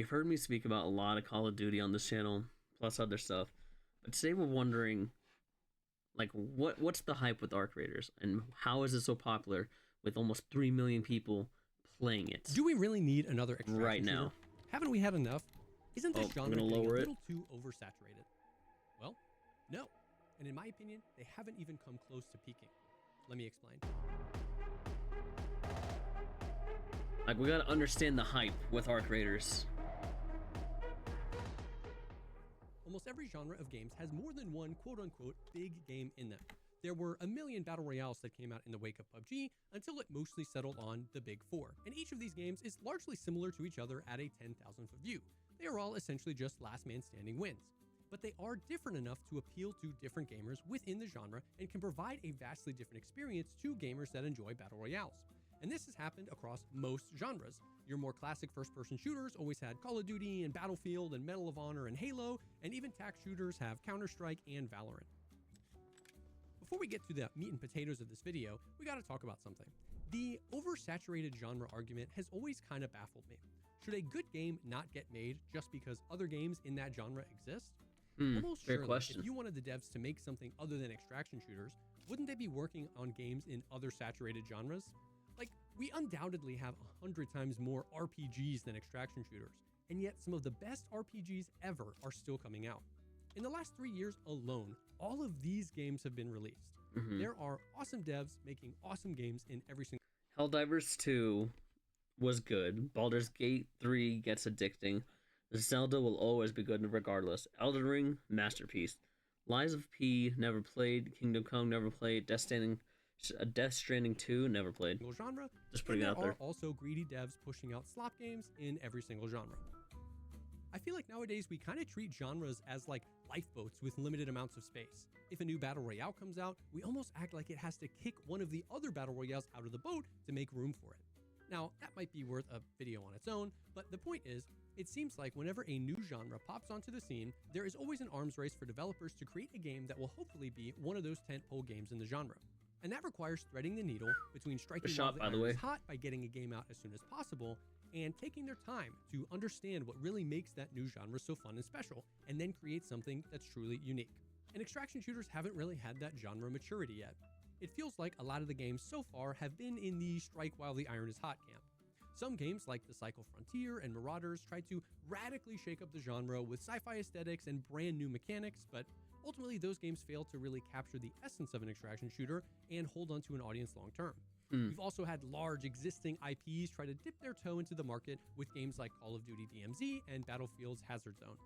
You've heard me speak about a lot of Call of Duty on this channel, plus other stuff. But today we're wondering, like, what's the hype with Arc Raiders, and how is it so popular with almost 3 million people playing it Do we really need another extraction right shooter? now? Haven't we had enough? Isn't this I'm genre gonna getting a lower it. little too oversaturated? Well, no. And in my opinion, they haven't even come close to peaking. Let me explain. Like, we gotta understand the hype with Arc Raiders. Almost every genre of games has more than one quote-unquote big game in them. There were a million battle royales that came out in the wake of PUBG until it mostly settled on the big four. And each of these games is largely similar to each other at a 10,000 foot view. They are all essentially just last man standing wins. But they are different enough to appeal to different gamers within the genre and can provide a vastly different experience to gamers that enjoy battle royales. And this has happened across most genres. Your more classic first-person shooters always had Call of Duty and Battlefield and Medal of Honor and Halo, and even TAC shooters have Counter-Strike and Valorant. Before we get to the meat and potatoes of this video, we gotta talk about something. The oversaturated genre argument has always kind of baffled me. Should a good game not get made just because other games in that genre exist? Almost fair surely, question. if you wanted the devs to make something other than extraction shooters, wouldn't they be working on games in other saturated genres? Like, we undoubtedly have 100 times more RPGs than extraction shooters, and yet some of the best RPGs ever are still coming out. In the last 3 years alone, all of these games have been released. There are awesome devs making awesome games in every single. Helldivers 2 was good. Baldur's Gate 3 gets addicting. Zelda will always be good regardless. Elden Ring, masterpiece. Lies of P, never played. Kingdom Come, never played. Death Stranding 2, never played. Single genre, Just putting it and out there there. are also greedy devs pushing out slop games in every single genre. I feel like nowadays we kind of treat genres as like lifeboats with limited amounts of space. If a new battle royale comes out, we almost act like it has to kick one of the other battle royales out of the boat to make room for it. Now, that might be worth a video on its own, but the point is, it seems like whenever a new genre pops onto the scene, there is always an arms race for developers to create a game that will hopefully be one of those tentpole games in the genre. And that requires threading the needle between striking while the iron is hot by getting a game out as soon as possible, and taking their time to understand what really makes that new genre so fun and special, and then create something that's truly unique. And extraction shooters haven't really had that genre maturity yet. It feels like a lot of the games so far have been in the strike while the iron is hot camp. Some games like The Cycle Frontier and Marauders try to radically shake up the genre with sci-fi aesthetics and brand new mechanics, but ultimately those games fail to really capture the essence of an extraction shooter and hold onto an audience long term. We've also had large existing IPs try to dip their toe into the market with games like Call of Duty DMZ and Battlefield's Hazard Zone.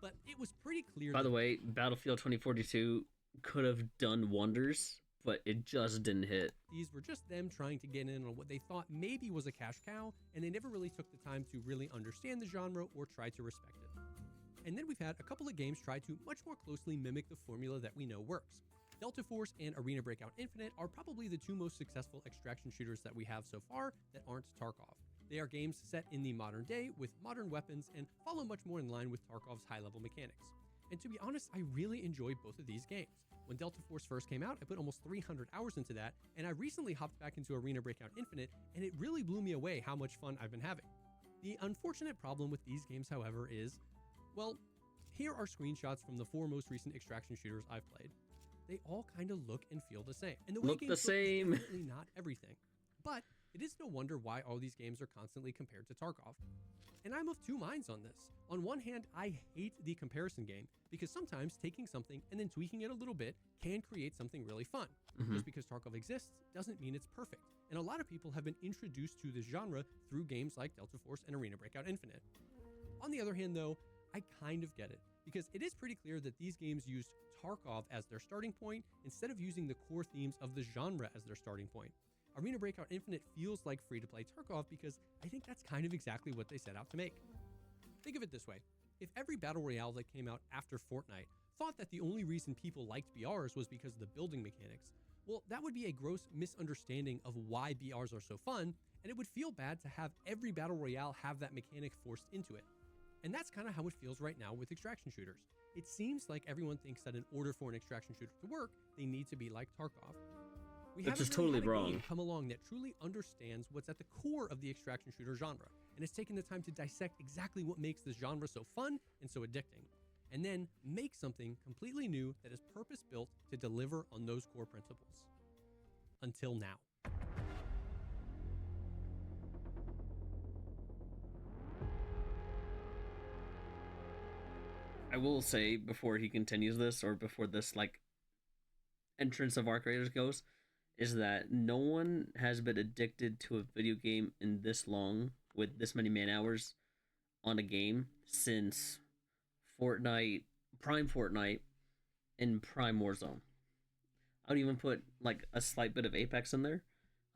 But it was pretty clear By the way, Battlefield 2042 could have done wonders, but it just didn't hit. these were just them trying to get in on what they thought maybe was a cash cow, and they never really took the time to really understand the genre or try to respect it. And then we've had a couple of games try to much more closely mimic the formula that we know works. Delta Force and Arena Breakout Infinite are probably the two most successful extraction shooters that we have so far that aren't Tarkov. They are games set in the modern day with modern weapons and follow much more in line with Tarkov's high-level mechanics. And to be honest, I really enjoyed both of these games. When Delta Force first came out, I put almost 300 hours into that, and I recently hopped back into Arena Breakout Infinite, and it really blew me away how much fun I've been having. The unfortunate problem with these games, however, is, well, here are screenshots from the 4 most recent extraction shooters I've played. They all kind of look and feel the same. And the way Look games the same. is definitely not everything. But it is no wonder why all these games are constantly compared to Tarkov. And I'm of two minds on this. On one hand, I hate the comparison game because sometimes taking something and then tweaking it a little bit can create something really fun. Just because Tarkov exists doesn't mean it's perfect. And a lot of people have been introduced to this genre through games like Delta Force and Arena Breakout Infinite. On the other hand, though, I kind of get it, because it is pretty clear that these games used Tarkov as their starting point instead of using the core themes of the genre as their starting point. Arena Breakout Infinite feels like free-to-play Tarkov because I think that's kind of exactly what they set out to make. Think of it this way. If every battle royale that came out after Fortnite thought that the only reason people liked BRs was because of the building mechanics, well, that would be a gross misunderstanding of why BRs are so fun, and it would feel bad to have every battle royale have that mechanic forced into it. And that's kind of how it feels right now with extraction shooters. It seems like everyone thinks that in order for an extraction shooter to work, they need to be like Tarkov. We Which haven't is really totally had a game wrong. come along that truly understands what's at the core of the extraction shooter genre. and has taken the time to dissect exactly what makes this genre so fun and so addicting, and then make something completely new that is purpose-built to deliver on those core principles. Until now. I will say before he continues this, or before this like entrance of Arc Raiders goes, is that no one has been addicted to a video game in this long with this many man hours on a game since Fortnite, Prime Fortnite, and Prime Warzone. I would even put like a slight bit of Apex in there.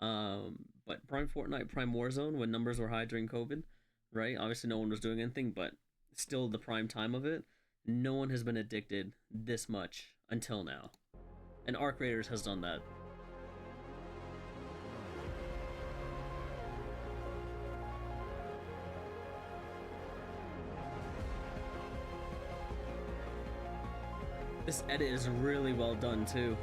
But Prime Fortnite, Prime Warzone, when numbers were high during COVID, right? Obviously, no one was doing anything, but still the prime time of it. No one has been addicted this much until now. And Arc Raiders has done that. This edit is really well done too.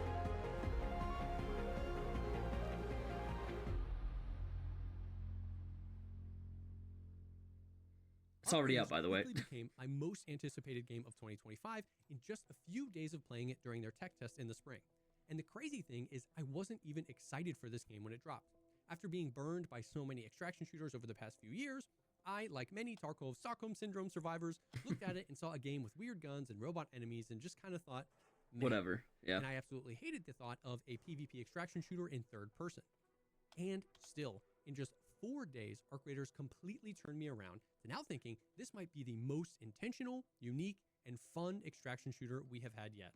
It's already out, by the way. Quickly became my most anticipated game of 2025 in just a few days of playing it during their tech test in the spring. And the crazy thing is I wasn't even excited for this game when it dropped. After being burned by so many extraction shooters over the past few years, I, like many Tarkov Stockholm Syndrome survivors, looked at it and saw a game with weird guns and robot enemies and just kind of thought, man. Whatever, yeah. And I absolutely hated the thought of a PvP extraction shooter in third person. And still, in just 4 days, Arc Raiders completely turned me around to now thinking this might be the most intentional, unique, and fun extraction shooter we have had yet.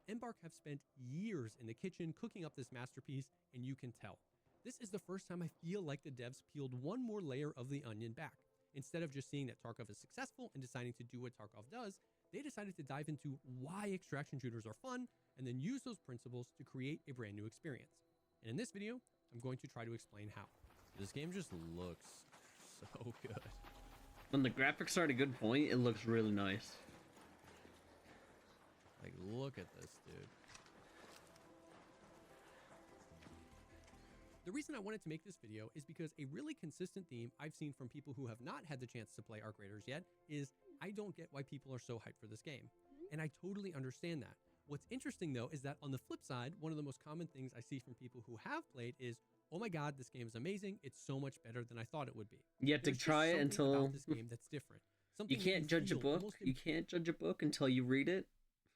Embark have spent years in the kitchen cooking up this masterpiece, and you can tell. This is the first time I feel like the devs peeled one more layer of the onion back. Instead of just seeing that Tarkov is successful and deciding to do what Tarkov does, they decided to dive into why extraction shooters are fun and then use those principles to create a brand new experience. And in this video, I'm going to try to explain how. This game just looks so good. When the graphics are at a good point, it looks really nice. Like, look at this, dude. The reason I wanted to make this video is because a really consistent theme I've seen from people who have not had the chance to play Arc Raiders yet is I don't get why people are so hyped for this game. And I totally understand that. What's interesting though is that on the flip side, one of the most common things I see from people who have played is, oh my god, this game is amazing. It's so much better than I thought it would be. You have to There's try just it something until about this game that's different. you can't judge a book. You can't judge a book until you read it.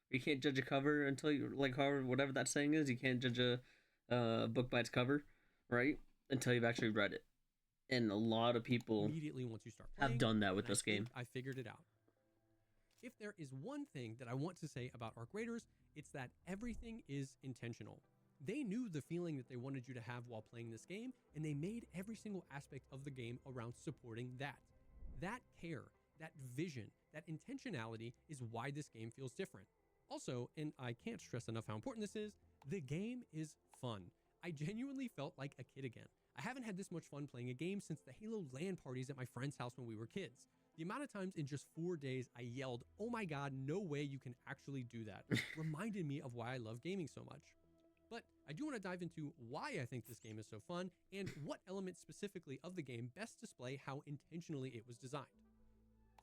You can't judge a cover until you like however whatever that saying is. You can't judge a book by its cover, right? Until you've actually read it. And a lot of people immediately once you start playing, have done that with this game. I figured it out. If there is one thing that I want to say about Arc Raiders, it's that everything is intentional. They knew the feeling that they wanted you to have while playing this game, and they made every single aspect of the game around supporting that. That care, that vision, that intentionality is why this game feels different. Also, and I can't stress enough how important this is, the game is fun. I genuinely felt like a kid again. I haven't had this much fun playing a game since the Halo LAN parties at my friend's house when we were kids. The amount of times in just 4 days I yelled, oh my god, no way you can actually do that, reminded me of why I love gaming so much. But I do want to dive into why I think this game is so fun and what elements specifically of the game best display how intentionally it was designed.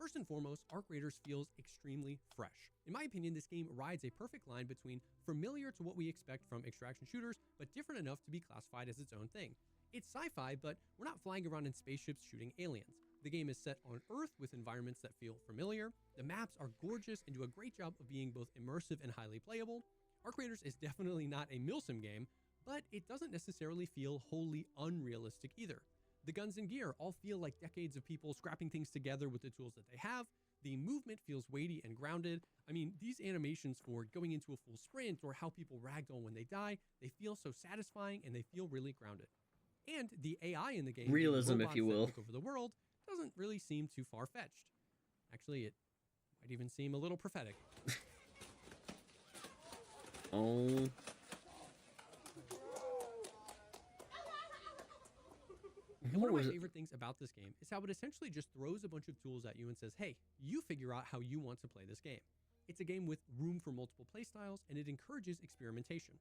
First and foremost, Arc Raiders feels extremely fresh. In my opinion, this game rides a perfect line between familiar to what we expect from extraction shooters, but different enough to be classified as its own thing. It's sci-fi, but we're not flying around in spaceships shooting aliens. The game is set on Earth with environments that feel familiar. The maps are gorgeous and do a great job of being both immersive and highly playable. Arc Raiders is definitely not a milsim game, but it doesn't necessarily feel wholly unrealistic either. The guns and gear all feel like decades of people scrapping things together with the tools that they have. The movement feels weighty and grounded. I mean, these animations for going into a full sprint or how people ragdoll when they die, they feel so satisfying and they feel really grounded. And the AI in the game, realism, if you will, over the world, doesn't really seem too far-fetched. Actually, it might even seem a little prophetic. Oh. And one of my favorite things about this game is how it essentially just throws a bunch of tools at you and says, hey, you figure out how you want to play this game. It's a game with room for multiple playstyles, and it encourages experimentation.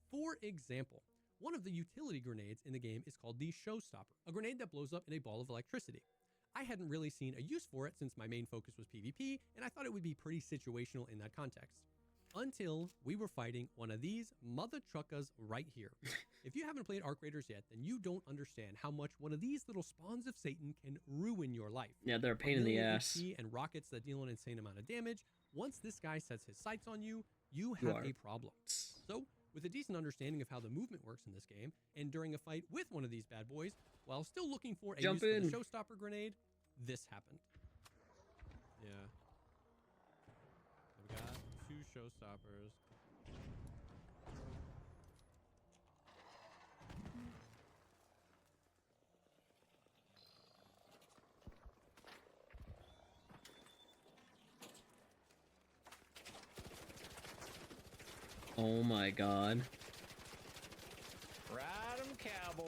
For example, one of the utility grenades in the game is called the Showstopper, a grenade that blows up in a ball of electricity. I hadn't really seen a use for it since my main focus was PvP, and I thought it would be pretty situational in that context. Until we were fighting one of these mother truckers right here. If you haven't played Arc Raiders yet, then you don't understand how much one of these little spawns of Satan can ruin your life. Yeah, they're a pain in the ass. HP and rockets that deal an insane amount of damage. Once this guy sets his sights on you, you have a problem. So, with a decent understanding of how the movement works in this game, and during a fight with one of these bad boys, while still looking for a use for the showstopper grenade, this happened. Yeah. We got 2 showstoppers. Oh my god. Ride 'em, cowboy.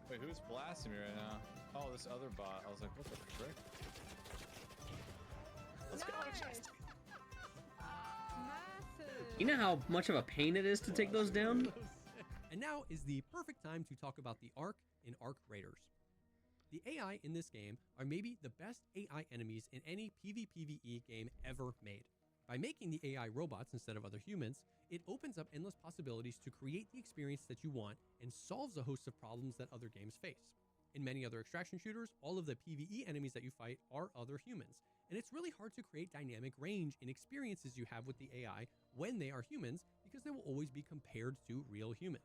Wait, who's blasting me right now? Oh, this other bot. I was like, what the frick? Let's go, Chester. You know how much of a pain it is to take those down? And now is the perfect time to talk about the Ark in Arc Raiders. The AI in this game are maybe the best AI enemies in any PvPvE game ever made. By making the AI robots instead of other humans, it opens up endless possibilities to create the experience that you want and solves a host of problems that other games face. In many other extraction shooters, all of the PvE enemies that you fight are other humans, and it's really hard to create dynamic range in experiences you have with the AI when they are humans because they will always be compared to real humans.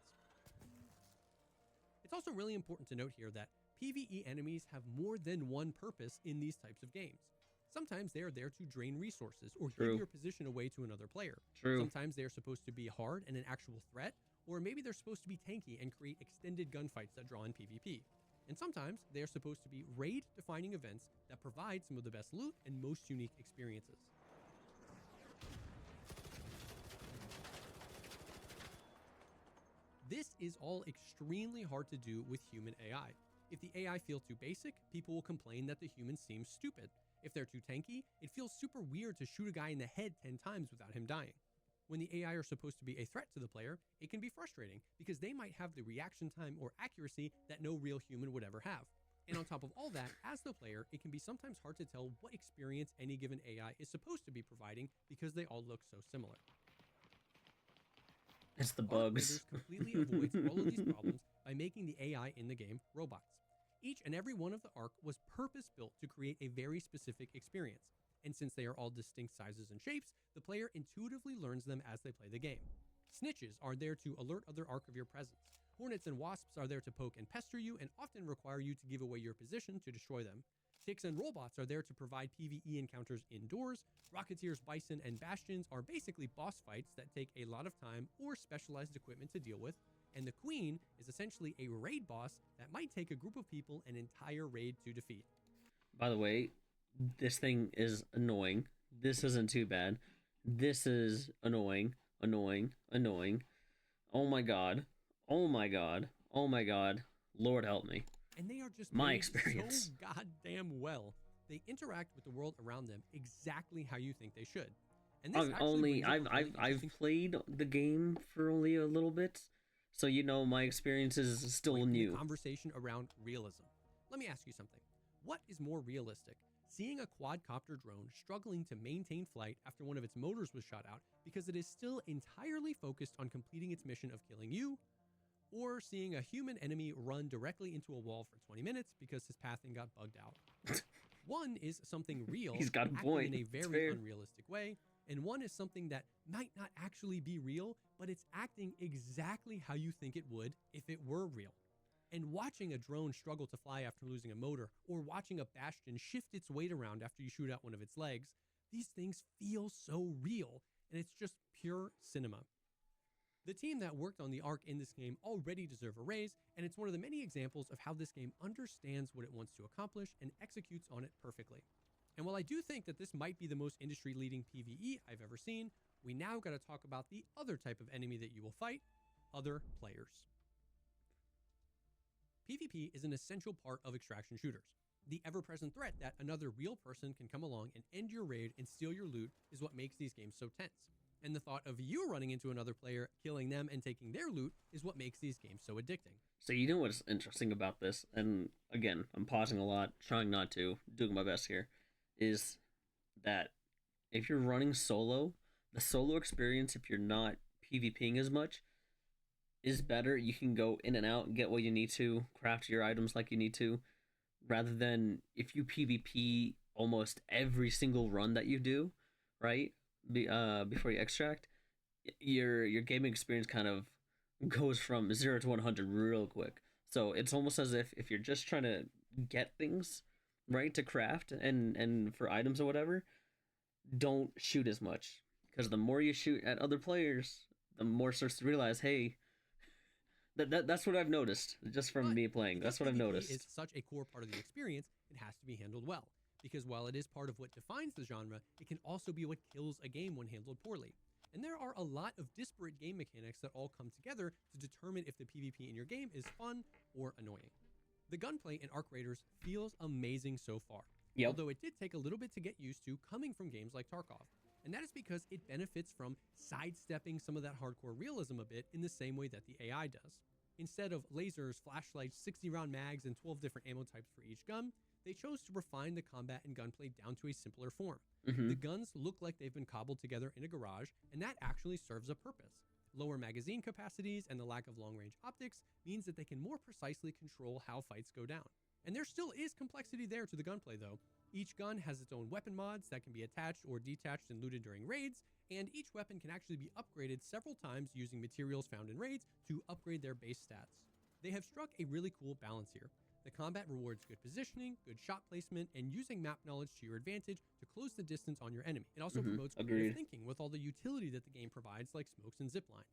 It's also really important to note here that PvE enemies have more than one purpose in these types of games. Sometimes they are there to drain resources or give your position away to another player. Sometimes they are supposed to be hard and an actual threat, or maybe they're supposed to be tanky and create extended gunfights that draw in PvP. And sometimes they are supposed to be raid-defining events that provide some of the best loot and most unique experiences. This is all extremely hard to do with human AI. If the AI feels too basic, people will complain that the human seems stupid. If they're too tanky, it feels super weird to shoot a guy in the head 10 times without him dying. When the AI are supposed to be a threat to the player, it can be frustrating because they might have the reaction time or accuracy that no real human would ever have. And on top of all that, as the player, it can be sometimes hard to tell what experience any given AI is supposed to be providing because they all look so similar. It's the Arc bugs. Raiders completely avoids all of these problems by making the AI in the game robots. Each and every one of the Ark was purpose-built to create a very specific experience, and since they are all distinct sizes and shapes, the player intuitively learns them as they play the game. Snitches are there to alert other Ark of your presence. Hornets and Wasps are there to poke and pester you and often require you to give away your position to destroy them. Ticks and Robots are there to provide PvE encounters indoors. Rocketeers, Bison, and Bastions are basically boss fights that take a lot of time or specialized equipment to deal with. And the Queen is essentially a raid boss that might take a group of people an entire raid to defeat. By the way, this thing is annoying. This isn't too bad. This is annoying, annoying, annoying. Oh my god. Oh my god. Oh my god. Lord help me. And they are just My made experience. so goddamn well. They interact with the world around them exactly how you think they should. And this actually brings up a really I've interesting played the game for only a little bit, so you know my experience is still point in the new. conversation around realism. Let me ask you something. What is more realistic? Seeing a quadcopter drone struggling to maintain flight after one of its motors was shot out because it is still entirely focused on completing its mission of killing you, or seeing a human enemy run directly into a wall for 20 minutes because his pathing got bugged out. One is something real, He's got a acting point. in a It's very fair. unrealistic way, and one is something that might not actually be real, but it's acting exactly how you think it would if it were real. And watching a drone struggle to fly after losing a motor, or watching a Bastion shift its weight around after you shoot out one of its legs, these things feel so real, and it's just pure cinema. The team that worked on the Ark in this game already deserve a raise, and it's one of the many examples of how this game understands what it wants to accomplish and executes on it perfectly. And while I do think that this might be the most industry-leading PvE I've ever seen, we now got to talk about the other type of enemy that you will fight, other players. PvP is an essential part of extraction shooters. The ever-present threat that another real person can come along and end your raid and steal your loot is what makes these games so tense. And the thought of you running into another player, killing them, and taking their loot is what makes these games so addicting. So you know what's interesting about this, and again, I'm pausing a lot, trying not to, doing my best here, is that if you're running solo, the solo experience, if you're not PvPing as much, is better. You can go in and out and get what you need to, craft your items like you need to, rather than if you PvP almost every single run that you do, right? Before you extract, your gaming experience kind of goes from 0 to 100 real quick. So it's almost as if you're just trying to get things right to craft and for items or whatever, don't shoot as much, because the more you shoot at other players, the more starts to realize, hey, that's what I've noticed just from But me playing. That's what I've PvP noticed. is such a core part of the experience, it has to be handled well. Because while it is part of what defines the genre, it can also be what kills a game when handled poorly. And there are a lot of disparate game mechanics that all come together to determine if the PvP in your game is fun or annoying. The gunplay in Arc Raiders feels amazing so far, Yep. although it did take a little bit to get used to coming from games like Tarkov. And that is because it benefits from sidestepping some of that hardcore realism a bit in the same way that the AI does. Instead of lasers, flashlights, 60-round mags, and 12 different ammo types for each gun, they chose to refine the combat and gunplay down to a simpler form. Mm-hmm. The guns look like they've been cobbled together in a garage, and that actually serves a purpose. Lower magazine capacities and the lack of long-range optics means that they can more precisely control how fights go down. And there still is complexity there to the gunplay though. Each gun has its own weapon mods that can be attached or detached and looted during raids, and each weapon can actually be upgraded several times using materials found in raids to upgrade their base stats. They have struck a really cool balance here. The combat rewards good positioning, good shot placement, and using map knowledge to your advantage to close the distance on your enemy. It also promotes creative Agreed. thinking with all the utility that the game provides, like smokes and zip lines.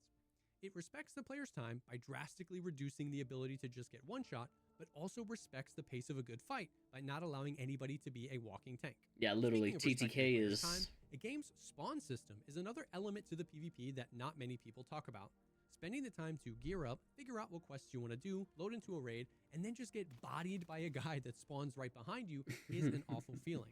It respects the player's time by drastically reducing the ability to just get one shot, but also respects the pace of a good fight by not allowing anybody to be a walking tank. Yeah, literally, Speaking of respecting the TTK player's is. time, a game's spawn system is another element to the PvP that not many people talk about. Spending the time to gear up, figure out what quests you want to do, load into a raid, and then just get bodied by a guy that spawns right behind you is an awful feeling.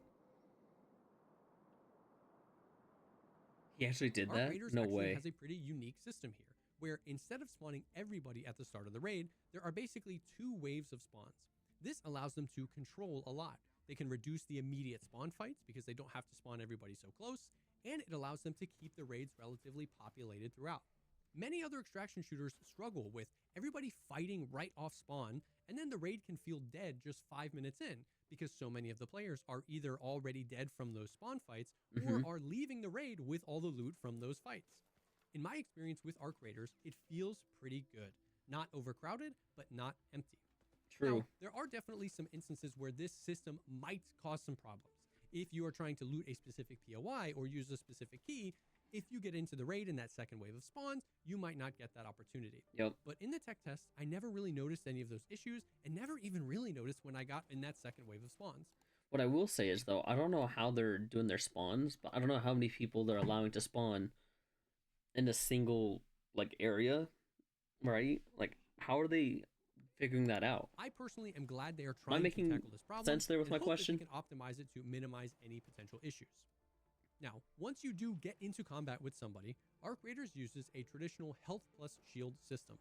He actually did Arc that? Raiders No actually way. has a pretty unique system here, where instead of spawning everybody at the start of the raid, there are basically 2 waves of spawns. This allows them to control a lot. They can reduce the immediate spawn fights because they don't have to spawn everybody so close, and it allows them to keep the raids relatively populated throughout. Many other extraction shooters struggle with everybody fighting right off spawn, and then the raid can feel dead just 5 minutes in because so many of the players are either already dead from those spawn fights or are leaving the raid with all the loot from those fights. In my experience with Arc Raiders, it feels pretty good. Not overcrowded, but not empty. True. Now, there are definitely some instances where this system might cause some problems. If you are trying to loot a specific POI or use a specific key, if you get into the raid in that second wave of spawns, you might not get that opportunity. Yep. But in the tech test, I never really noticed any of those issues and never even really noticed when I got in that second wave of spawns. What I will say is, though, I don't know how they're doing their spawns, but I don't know how many people they're allowing to spawn in a single, like, area, right? Like, how are they figuring that out? I personally am glad they are Am I trying making to tackle this problem. sense there with and my hope that question? they can optimize it to minimize any potential issues. Now, once you do get into combat with somebody, Arc Raiders uses a traditional health plus shield system.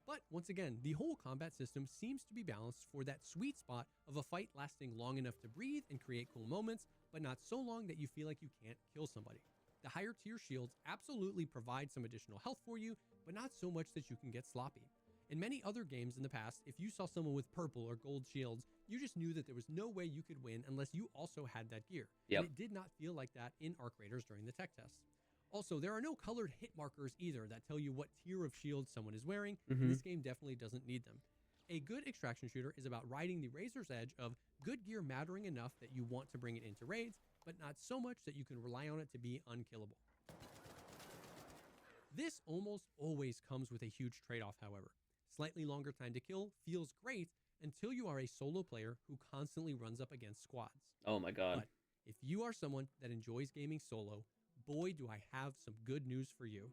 But once again, the whole combat system seems to be balanced for that sweet spot of a fight lasting long enough to breathe and create cool moments, but not so long that you feel like you can't kill somebody. The higher tier shields absolutely provide some additional health for you, but not so much that you can get sloppy. In many other games in the past, if you saw someone with purple or gold shields, you just knew that there was no way you could win unless you also had that gear. Yep. And it did not feel like that in Arc Raiders during the tech test. Also, there are no colored hit markers either that tell you what tier of shield someone is wearing, and this game definitely doesn't need them. A good extraction shooter is about riding the razor's edge of good gear mattering enough that you want to bring it into raids, but not so much that you can rely on it to be unkillable. This almost always comes with a huge trade-off, however. Slightly longer time to kill feels great until you are a solo player who constantly runs up against squads. Oh my god. But if you are someone that enjoys gaming solo, boy do I have some good news for you.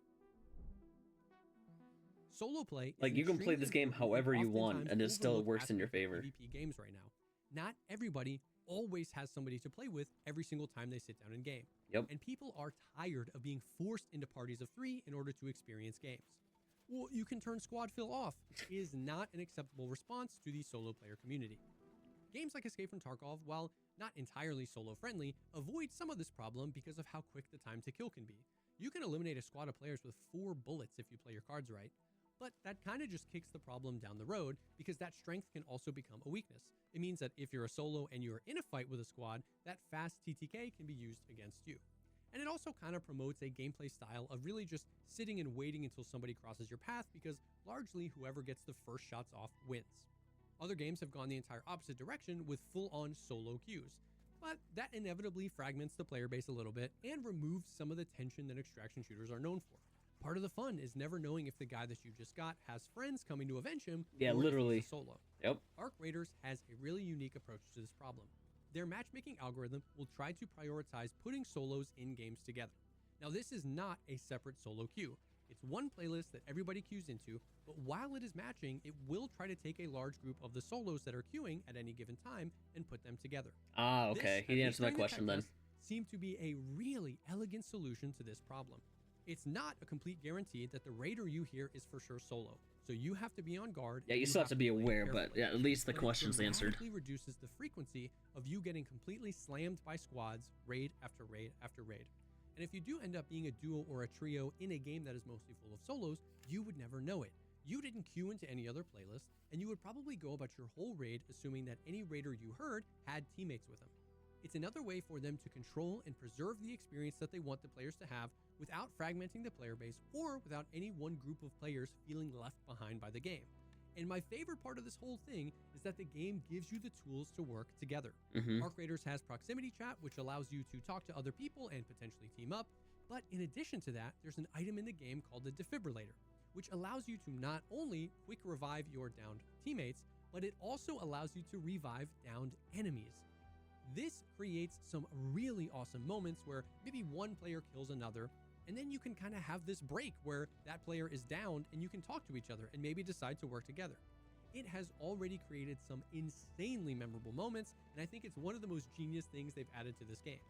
Solo play is Like, you can play extremely this game important and however you want, oftentimes and it still overlooked works in your aspect of favor. PvP games right now. Not everybody always has somebody to play with every single time they sit down in game. Yep. And people are tired of being forced into parties of 3 in order to experience games. Well, you can turn squad fill off is not an acceptable response to the solo player community. Games like Escape from Tarkov, while not entirely solo friendly, avoid some of this problem because of how quick the time to kill can be. You can eliminate a squad of players with 4 bullets if you play your cards right, but that kind of just kicks the problem down the road because that strength can also become a weakness. It means that if you're a solo and you're in a fight with a squad, that fast TTK can be used against you. And it also kind of promotes a gameplay style of really just sitting and waiting until somebody crosses your path because largely whoever gets the first shots off wins. Other games have gone the entire opposite direction with full-on solo queues, but that inevitably fragments the player base a little bit and removes some of the tension that extraction shooters are known for. Part of the fun is never knowing if the guy that you just got has friends coming to avenge him. Yeah, or if literally. he's a solo. Yep. Arc Raiders has a really unique approach to this problem. Their matchmaking algorithm will try to prioritize putting solos in games together. Now, this is not a separate solo queue. It's one playlist that everybody queues into, but while it is matching, it will try to take a large group of the solos that are queuing at any given time and put them together. Ah, okay. This, He at answered least my during the question tech then. test, seemed to be a really elegant solution to this problem. It's not a complete guarantee that the raider you hear is for sure solo, so you have to be on guard. Yeah, and you still have to be play aware, but carefully. yeah, at least the But it question's answered. dramatically reduces the frequency of you getting completely slammed by squads raid after raid after raid. And if you do end up being a duo or a trio in a game that is mostly full of solos, you would never know it. You didn't queue into any other playlist, and you would probably go about your whole raid assuming that any raider you heard had teammates with them. It's another way for them to control and preserve the experience that they want the players to have without fragmenting the player base or without any one group of players feeling left behind by the game. And my favorite part of this whole thing is that the game gives you the tools to work together. Mm-hmm. Arc Raiders has proximity chat, which allows you to talk to other people and potentially team up. But in addition to that, there's an item in the game called the defibrillator, which allows you to not only quick revive your downed teammates, but it also allows you to revive downed enemies. This creates some really awesome moments where maybe one player kills another, and then you can kind of have this break where that player is downed and you can talk to each other and maybe decide to work together. It has already created some insanely memorable moments, and I think it's one of the most genius things they've added to this game.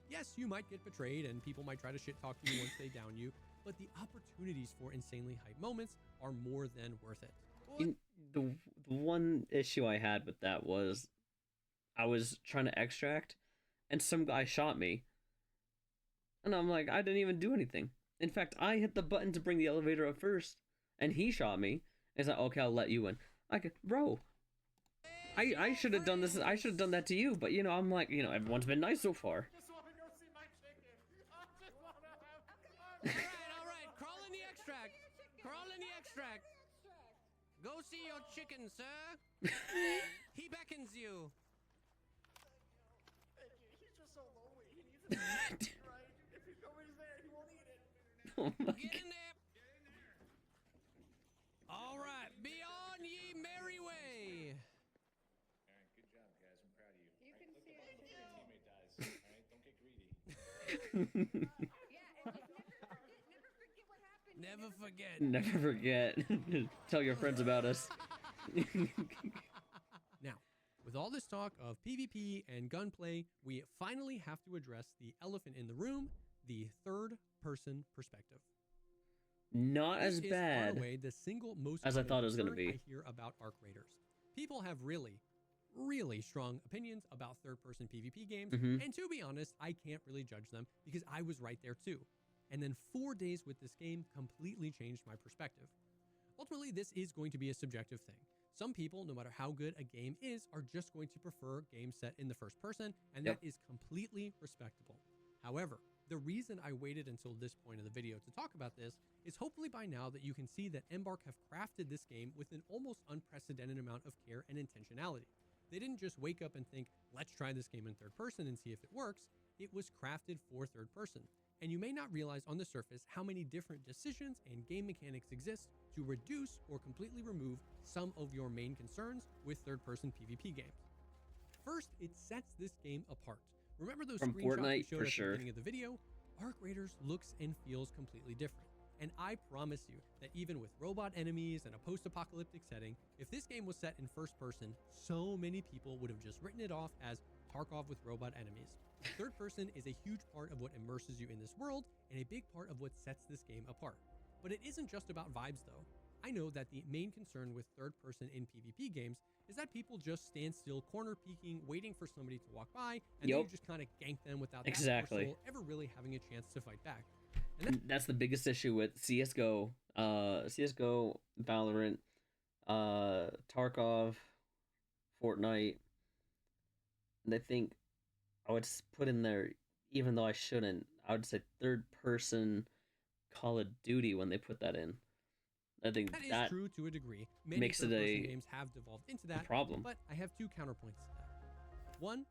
Yes, you might get betrayed and people might try to shit talk you once they down you, but the opportunities for insanely hype moments are more than worth it. The one issue I had with that was I was trying to extract, and some guy shot me. And I'm like, I didn't even do anything. In fact, I hit the button to bring the elevator up first, and he shot me. It's like, okay, I'll let you in. Like, bro, I should have done this. I should have done that to you. But you know, I'm like, you know, everyone's been nice so far. Just want to go see my chicken. I just want to have. All right. Crawl in the extract. Crawl in the extract. Go see your chicken, sir. He beckons you. Thank you. He's just so lonely. He needs a meat, right? If nobody's there, he won't eat it. Oh my Get God. in there. All right. Be on ye merry way. All right, good job, guys. I'm proud of you. You can Look see at our your chicken. teammate dies. All right, don't get greedy. Yeah, and just never forget what happened. Never forget. Never forget. Tell your friends about us. Now, with all this talk of PvP and gunplay, we finally have to address the elephant in the room, the third-person perspective. Not This as is bad. far away the single most as I common thought it was gonna concern be. I hear about Arc Raiders. People have really strong opinions about third-person PvP games, Mhm. and to be honest, I can't really judge them because I was right there too. And then 4 days with this game completely changed my perspective. Ultimately, this is going to be a subjective thing. Some people, no matter how good a game is, are just going to prefer games set in the first person, and Yep. that is completely respectable. However, the reason I waited until this point of the video to talk about this is hopefully by now that you can see that Embark have crafted this game with an almost unprecedented amount of care and intentionality. They didn't just wake up and think, let's try this game in third person and see if it works. It was crafted for third person. And you may not realize on the surface how many different decisions and game mechanics exist to reduce or completely remove some of your main concerns with third-person PvP games. First, it sets this game apart. Remember those From screenshots we Fortnite, showed for at the sure. beginning of the video? Arc Raiders looks and feels completely different. And I promise you that even with robot enemies and a post-apocalyptic setting, if this game was set in first person, so many people would have just written it off as Tarkov with robot enemies. Third person is a huge part of what immerses you in this world and a big part of what sets this game apart. But it isn't just about vibes though. I know that the main concern with third person in PvP games is that people just stand still, corner peeking, waiting for somebody to walk by, and then you just kind of gank them without that Exactly. soul ever really having a chance to fight back. That's the biggest issue with CS:GO, CS:GO, Valorant, Tarkov, Fortnite. And I think I would put in there, even though I shouldn't, I would say third person Call of Duty when they put that in. I think That is that true to a degree. Many makes it third-person a games have devolved into that, problem. but I have two counterpoints to that. One,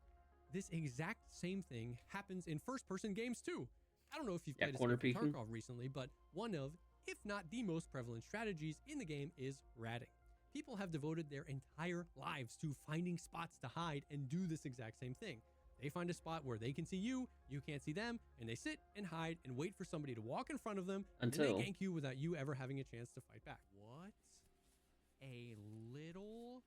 this exact same thing happens in first-person games too. I don't know if you've played corner Escape from peeking. Tarkov recently, but one of, if not the most prevalent strategies in the game is ratting. People have devoted their entire lives to finding spots to hide and do this exact same thing. They find a spot where they can see you, you can't see them, and they sit and hide and wait for somebody to walk in front of them and Until- they gank you without you ever having a chance to fight back. What? A little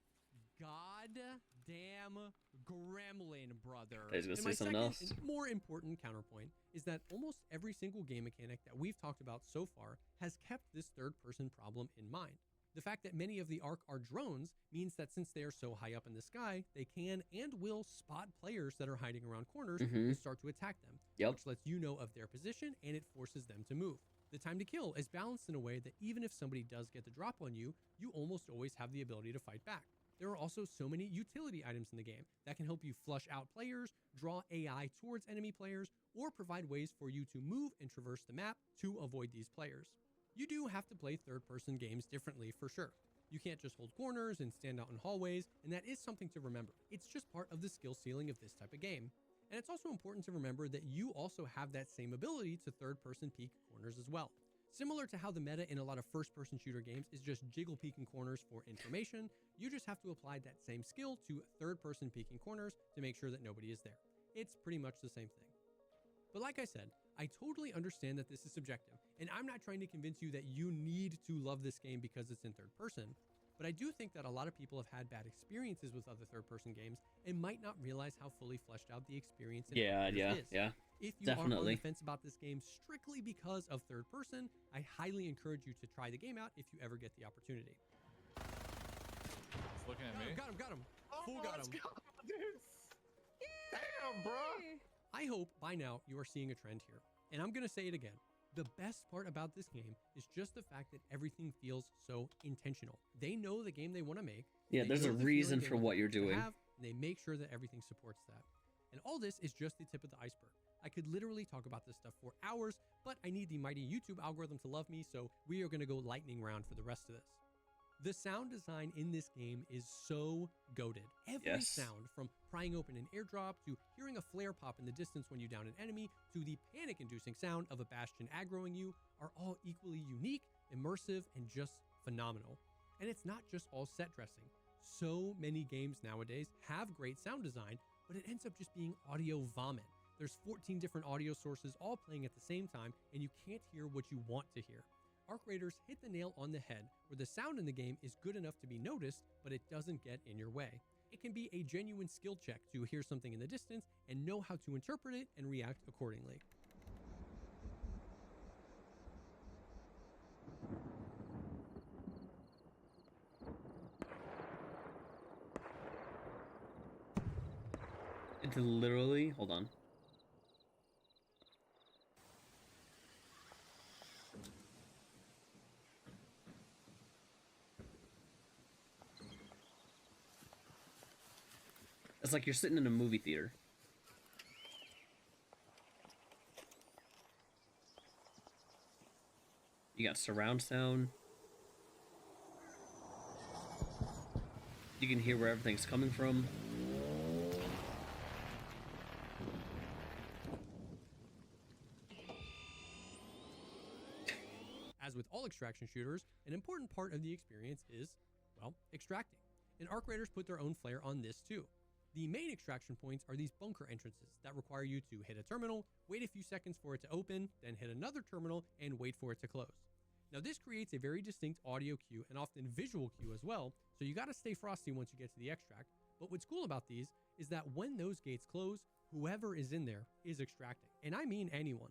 goddamn gremlin, brother. I was gonna And say my something second else. and more important counterpoint is that almost every single game mechanic that we've talked about so far has kept this third-person problem in mind. The fact that many of the Ark are drones means that since they are so high up in the sky, they can and will spot players that are hiding around corners and start to attack them, Yep. which lets you know of their position and it forces them to move. The time to kill is balanced in a way that even if somebody does get the drop on you, you almost always have the ability to fight back. There are also so many utility items in the game that can help you flush out players, draw AI towards enemy players, or provide ways for you to move and traverse the map to avoid these players. You do have to play third-person games differently for sure. You can't just hold corners and stand out in hallways, and that is something to remember. It's just part of the skill ceiling of this type of game. And it's also important to remember that you also have that same ability to third-person peek corners as well. Similar to how the meta in a lot of first-person shooter games is just jiggle peeking corners for information, you just have to apply that same skill to third-person peeking corners to make sure that nobody is there. It's pretty much the same thing. But like I said, I totally understand that this is subjective, and I'm not trying to convince you that you need to love this game because it's in third person, but I do think that a lot of people have had bad experiences with other third-person games and might not realize how fully fleshed out the experience in Outriders is. Yeah. If you are on Definitely. the fence about this game strictly because of third person, I highly encourage you to try the game out if you ever get the opportunity. It's looking at me. Got him. Oh, Fool got let's him. go, dude. Damn, bro. I hope by now you are seeing a trend here, and I'm gonna say it again. The best part about this game is just the fact that everything feels so intentional. They know the game they want to make. Yeah, they there's know a the feeling reason they for want what you're players to doing. have, and they make sure that everything supports that. And all this is just the tip of the iceberg. I could literally talk about this stuff for hours, but I need the mighty YouTube algorithm to love me, so we are gonna go lightning round for the rest of this. The sound design in this game is so goated. Every Yes. sound, from prying open an airdrop to hearing a flare pop in the distance when you down an enemy to the panic-inducing sound of a bastion aggroing you, are all equally unique, immersive, and just phenomenal. And it's not just all set dressing. So many games nowadays have great sound design, but it ends up just being audio vomit. There's 14 different audio sources all playing at the same time, and you can't hear what you want to hear. Ark Raiders hit the nail on the head, where the sound in the game is good enough to be noticed, but it doesn't get in your way. It can be a genuine skill check to hear something in the distance and know how to interpret it and react accordingly. It's literally, hold on. It's like you're sitting in a movie theater. You got surround sound. You can hear where everything's coming from. As with all extraction shooters, an important part of the experience is, well, extracting. And Ark Raiders put their own flair on this too. The main extraction points are these bunker entrances that require you to hit a terminal, wait a few seconds for it to open, then hit another terminal, and wait for it to close. Now this creates a very distinct audio cue and often visual cue as well, so you gotta stay frosty once you get to the extract. But what's cool about these is that when those gates close, whoever is in there is extracting. And I mean anyone.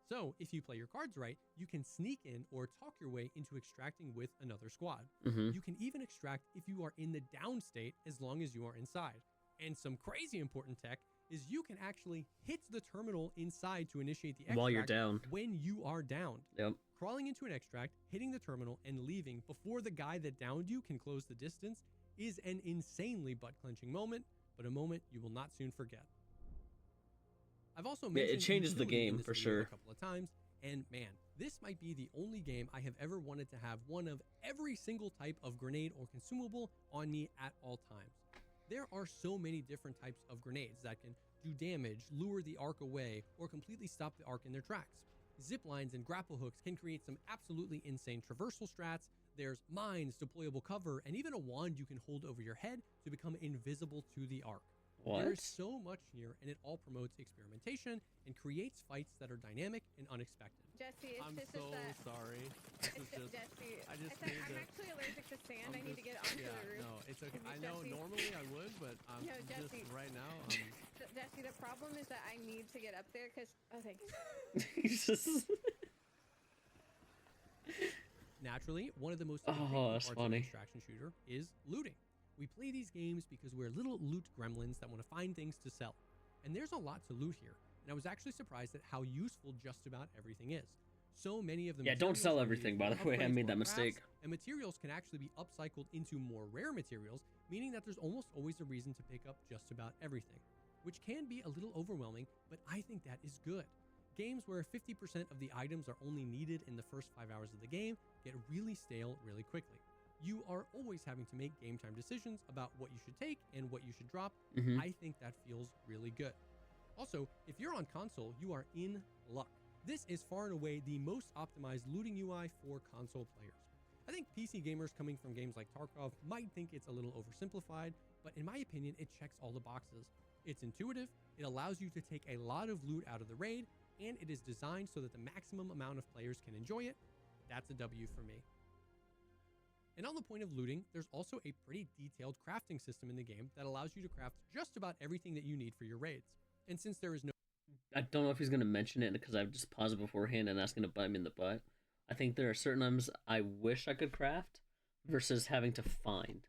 So if you play your cards right, you can sneak in or talk your way into extracting with another squad. Mm-hmm. You can even extract if you are in the down state as long as you are inside. And some crazy important tech is you can actually hit the terminal inside to initiate the extract While you're down. when you are downed. Yep. Crawling into an extract, hitting the terminal, and leaving before the guy that downed you can close the distance is an insanely butt-clenching moment, but a moment you will not soon forget. I've also Yeah, mentioned it changes the utility in game this for video sure. a couple of times, and man, this might be the only game I have ever wanted to have one of every single type of grenade or consumable on me at all times. There are so many different types of grenades that can do damage, lure the arc away, or completely stop the arc in their tracks. Zip lines and grapple hooks can create some absolutely insane traversal strats. There's mines, deployable cover, and even a wand you can hold over your head to become invisible to the arc. What? There's so much here, and it all promotes experimentation and creates fights that are dynamic and unexpected. Jesse, it's I'm just so that. sorry. This is just. Jesse, I just it's like, need I'm to- actually allergic to sand. I I'm need to just- get onto Yeah, the roof. no, it's okay. I Jesse- know normally I would, but I'm No, just Jesse. right now. Jesse, the problem is that I need to get up there because. Oh, thanks. Jesus. Naturally, one of the most Oh, addictive that's parts of funny. an extraction shooter is looting. We play these games because we're little loot gremlins that want to find things to sell. And there's a lot to loot here, and I was actually surprised at how useful just about everything is. So many of the Yeah, don't materials sell are everything, used by for the way. I upgrades made or that crafts, mistake. and materials can actually be upcycled into more rare materials, meaning that there's almost always a reason to pick up just about everything, which can be a little overwhelming, but I think that is good. Games where 50% of the items are only needed in the first 5 hours of the game get really stale really quickly. You are always having to make game time decisions about what you should take and what you should drop. Mm-hmm. I think that feels really good. Also, if you're on console, you are in luck. This is far and away the most optimized looting UI for console players. I think PC gamers coming from games like Tarkov might think it's a little oversimplified, but in my opinion, it checks all the boxes. It's intuitive, it allows you to take a lot of loot out of the raid, and it is designed so that the maximum amount of players can enjoy it. That's a W for me. And on the point of looting, there's also a pretty detailed crafting system in the game that allows you to craft just about everything that you need for your raids. And since there is no I don't know if he's gonna mention it because I've just paused beforehand and that's gonna bite me in the butt. I think there are certain items I wish I could craft versus having to find.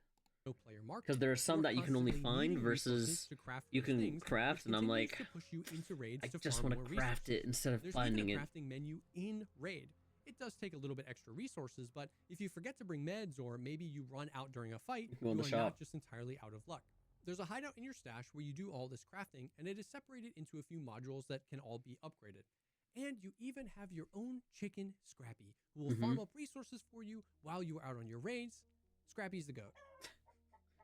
player market, Because there are some you're that you can only constantly find needing resources versus to craft you those can things, craft, which and I'm continues like, to push you into raids I to just farm want to more craft resources. it instead of There's finding even a it. crafting menu in raid. It does take a little bit extra resources, but if you forget to bring meds or maybe you run out during a fight, You can go in you the are shop. not just entirely out of luck. There's a hideout in your stash where you do all this crafting, and it is separated into a few modules that can all be upgraded. And you even have your own chicken, Scrappy, who will farm Mhm. up resources for you while you are out on your raids. Scrappy's the goat.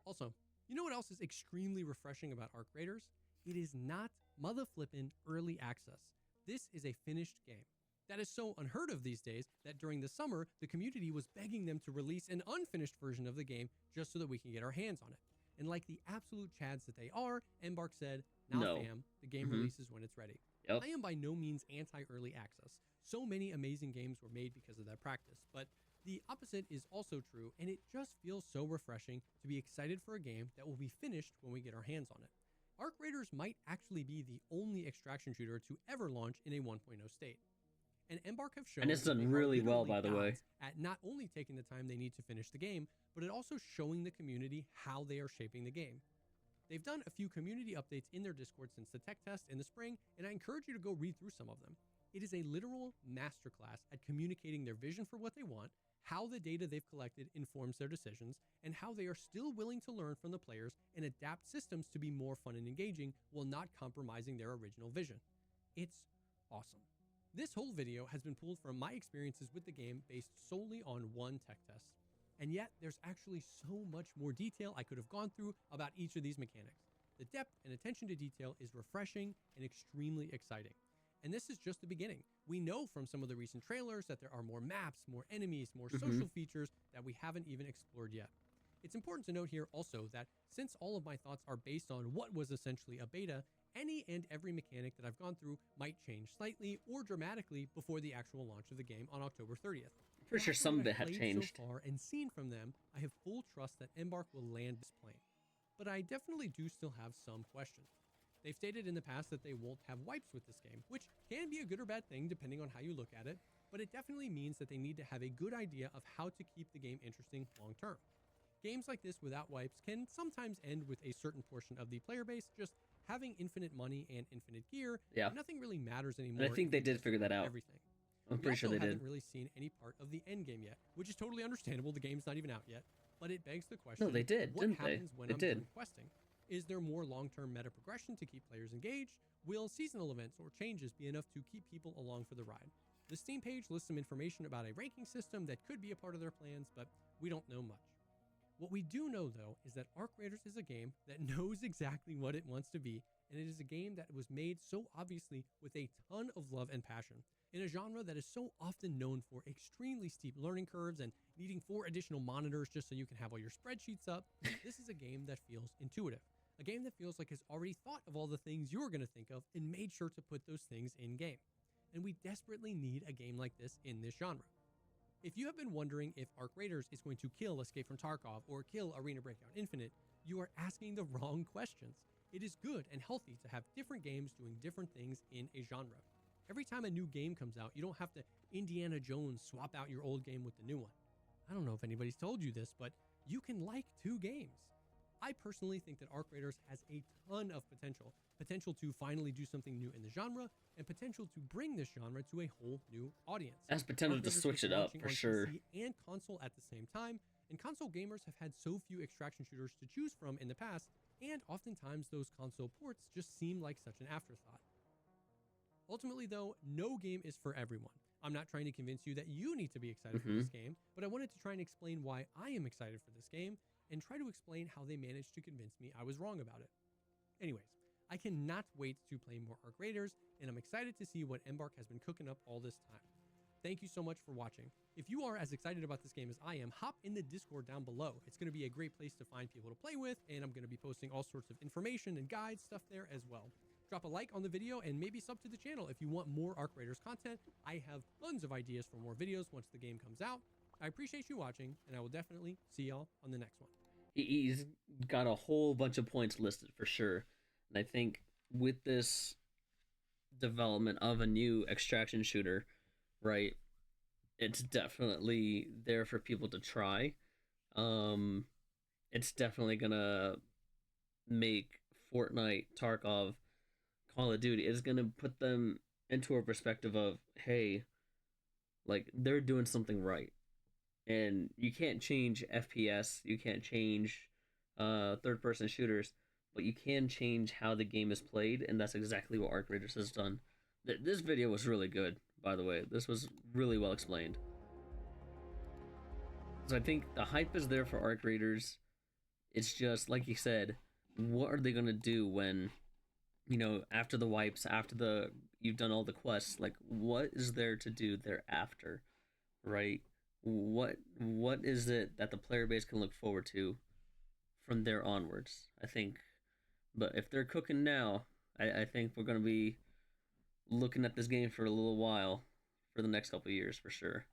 Also, you know what else is extremely refreshing about Arc Raiders? It is not mother flippin' early access. This is a finished game. That is so unheard of these days that during the summer, the community was begging them to release an unfinished version of the game just so that we can get our hands on it. And like the absolute chads that they are, Embark said, "Nah, No. fam, the game Mhm. releases when it's ready." Yep. I am by no means anti-early access. So many amazing games were made because of that practice, but the opposite is also true, and it just feels so refreshing to be excited for a game that will be finished when we get our hands on it. Arc Raiders might actually be the only extraction shooter to ever launch in a 1.0 state. And Embark have shown it's that done they are really well, literally by the way. gods at not only taking the time they need to finish the game, but at also showing the community how they are shaping the game. They've done a few community updates in their Discord since the tech test in the spring, and I encourage you to go read through some of them. It is a literal masterclass at communicating their vision for what they want, how the data they've collected informs their decisions, and how they are still willing to learn from the players and adapt systems to be more fun and engaging while not compromising their original vision. It's awesome. This whole video has been pulled from my experiences with the game based solely on one tech test. And yet, there's actually so much more detail I could have gone through about each of these mechanics. The depth and attention to detail is refreshing and extremely exciting. And this is just the beginning. We know from some of the recent trailers that there are more maps, more enemies, more social features that we haven't even explored yet. It's important to note here also that since all of my thoughts are based on what was essentially a beta, any and every mechanic that I've gone through might change slightly or dramatically before the actual launch of the game on October 30th. Pretty sure After some what of it I've had played changed. So far and seen from them, I have full trust that Embark will land this plane. but I definitely do still have some questions. They've stated in the past that they won't have wipes with this game, which can be a good or bad thing depending on how you look at it, but it definitely means that they need to have a good idea of how to keep the game interesting long term. Games like this without wipes can sometimes end with a certain portion of the player base just having infinite money and infinite gear. Yeah. Nothing really matters anymore. And I think if they you did just figure that out. Everything. I'm We pretty sure also they haven't did. really seen any part of the end game yet, which is totally understandable. The game's not even out yet, but it begs the question: No, they did, what didn't they? happens when They I'm did. done questing? Is there more long-term meta progression to keep players engaged? Will seasonal events or changes be enough to keep people along for the ride? The Steam page lists some information about a ranking system that could be a part of their plans, but we don't know much. What we do know, though, is that Arc Raiders is a game that knows exactly what it wants to be, and it is a game that was made so obviously with a ton of love and passion, in a genre that is so often known for extremely steep learning curves and needing 4 additional monitors just so you can have all your spreadsheets up. This is a game that feels intuitive, a game that feels like it's already thought of all the things you're going to think of and made sure to put those things in game. And we desperately need a game like this in this genre. If you have been wondering if Arc Raiders is going to kill Escape from Tarkov or kill Arena Breakout Infinite, you are asking the wrong questions. It is good and healthy to have different games doing different things in a genre. Every time a new game comes out, you don't have to Indiana Jones swap out your old game with the new one. I don't know if anybody's told you this, but you can like 2 games. I personally think that Arc Raiders has a ton of potential to finally do something new in the genre, and potential to bring this genre to a whole new audience. Has potential Arc to Raiders switch is it up launching for on sure. PC and console at the same time, and console gamers have had so few extraction shooters to choose from in the past, and oftentimes those console ports just seem like such an afterthought. Ultimately, though, no game is for everyone. I'm not trying to convince you that you need to be excited for this game, but I wanted to try and explain why I am excited for this game, and try to explain how they managed to convince me I was wrong about it. Anyways, I cannot wait to play more Arc Raiders, and I'm excited to see what Embark has been cooking up all this time. Thank you so much for watching. If you are as excited about this game as I am, hop in the Discord down below. It's going to be a great place to find people to play with, and I'm going to be posting all sorts of information and guides, stuff there as well. Drop a like on the video and maybe sub to the channel if you want more Arc Raiders content. I have tons of ideas for more videos once the game comes out. I appreciate you watching, and I will definitely see y'all on the next one. He's got a whole bunch of points listed for sure. And I think with this development of a new extraction shooter, right, it's definitely there for people to try. It's definitely gonna make Fortnite, Tarkov, Call of Duty, it's gonna put them into a perspective of, hey, like, they're doing something right. And you can't change FPS, you can't change third-person shooters, but you can change how the game is played, and that's exactly what Arc Raiders has done. This video was really good, by the way. This was really well explained. So I think the hype is there for Arc Raiders. It's just, like you said, what are they going to do when, you know, after the wipes, after you've done all the quests, like, what is there to do thereafter, right? What is it that the player base can look forward to from there onwards, I think. But if they're cooking now, I think we're going to be looking at this game for a little while, for the next couple of years, for sure.